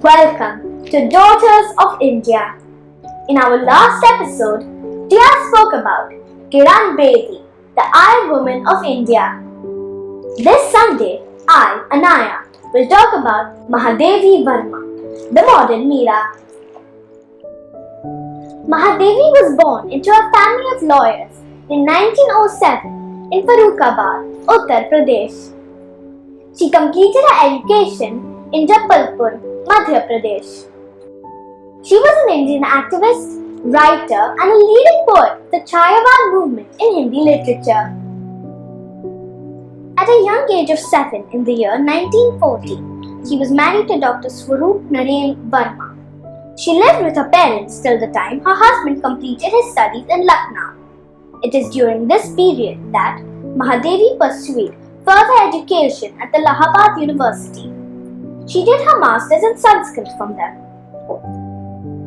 Welcome to Daughters of India. In our last episode, Tia spoke about Kiran Bedi, the Iron Woman of India. This Sunday, I, Anaya, will talk about Mahadevi Verma, the Modern Meera. Mahadevi was born into a family of lawyers in 1907 in Farrukhabad, Uttar Pradesh. She completed her education in Jabalpur, Madhya Pradesh. She was an Indian activist, writer and a leading poet of the Chhayawadi movement in Hindi literature. At a young age of 7 in the year 1940, she was married to Dr. Mahadevi Verma. She lived with her parents till the time her husband completed his studies in Lucknow. It is during this period that Mahadevi pursued further education at the Allahabad University. She did her masters in Sanskrit from there.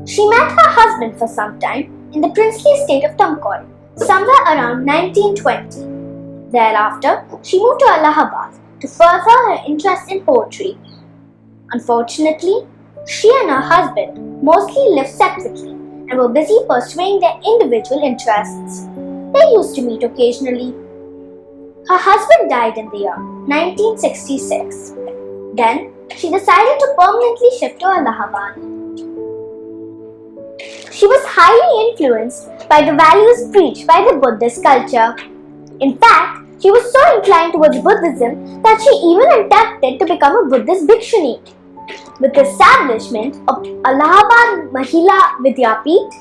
She met her husband for some time in the princely state of Tamkol, somewhere around 1920. Thereafter, she moved to Allahabad to further her interest in poetry. Unfortunately, she and her husband mostly lived separately and were busy pursuing their individual interests. They used to meet occasionally. Her husband died in the year 1966. Then, she decided to permanently shift to Allahabad. She was highly influenced by the values preached by the Buddhist culture. In fact, she was so inclined towards Buddhism that she even attempted to become a Buddhist bhikshuni. With the establishment of Allahabad Mahila Vidyapith,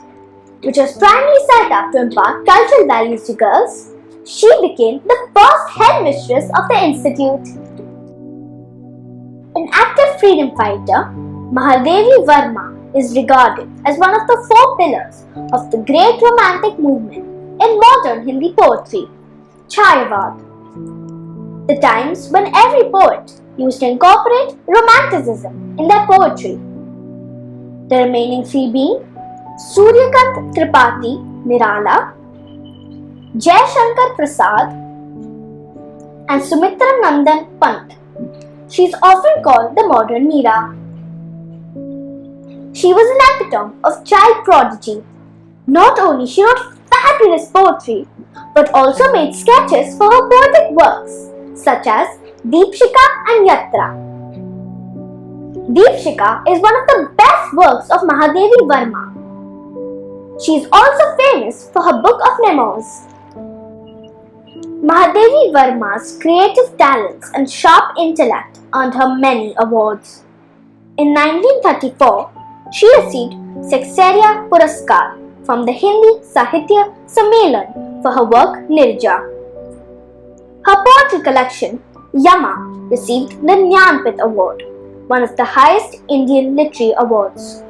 which was primarily set up to impart cultural values to girls, she became the first headmistress of the institute. An active freedom fighter, Mahadevi Varma is regarded as one of the 4 pillars of the great romantic movement in modern Hindi poetry, Chhayawadi. The times when every poet used to incorporate romanticism in their poetry. The remaining 3 being Suryakant Tripathi Nirala, Jai Shankar Prasad and Sumitra Nandan Pant. She is often called the Modern Meera. She was an epitome of child prodigy. Not only she wrote fabulous poetry, but also made sketches for her poetic works such as Deepshika and Yatra. Deepshika is one of the best works of Mahadevi Varma. She is also famous for her book of memoirs. Mahadevi Varma's creative talents and sharp intellect earned her many awards. In 1934, she received Saksarya Puraskar from the Hindi Sahitya Sammelan for her work Nirja. Her poetry collection, Yama, received the Jnanpith Award, one of the highest Indian literary awards.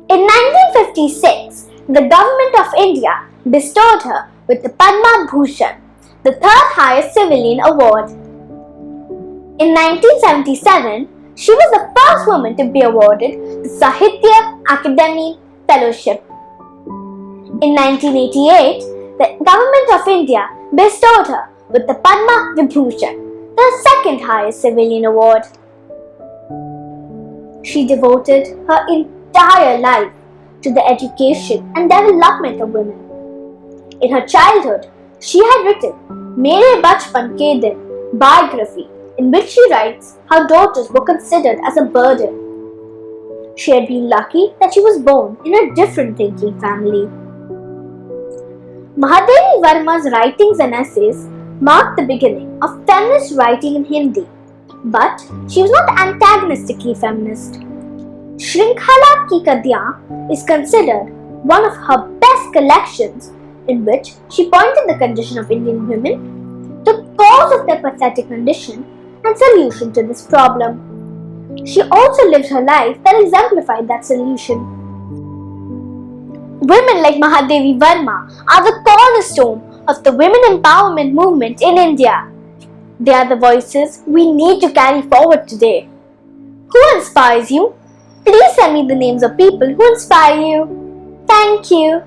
In 1956, the Government of India bestowed her with the Padma Vibhushan, the 3rd highest civilian award. In 1977, she was the first woman to be awarded the Sahitya Akademi Fellowship. In 1988, the Government of India bestowed her with the Padma Vibhushan, the 2nd highest civilian award. She devoted her entire life to the education and development of women. In her childhood, she had written Mere Bachpan Ke Din biography, in which she writes how daughters were considered as a burden. She had been lucky that she was born in a different thinking family. Mahadevi Varma's writings and essays marked the beginning of feminist writing in Hindi, but she was not antagonistically feminist. Shrinkhala Ki Kadyan is considered one of her best collections, in which she pointed the condition of Indian women, the cause of their pathetic condition, and solution to this problem. She also lived her life that exemplified that solution. Women like Mahadevi Varma are the cornerstone of the women empowerment movement in India. They are the voices we need to carry forward today. Who inspires you? Please send me the names of people who inspire you. Thank you.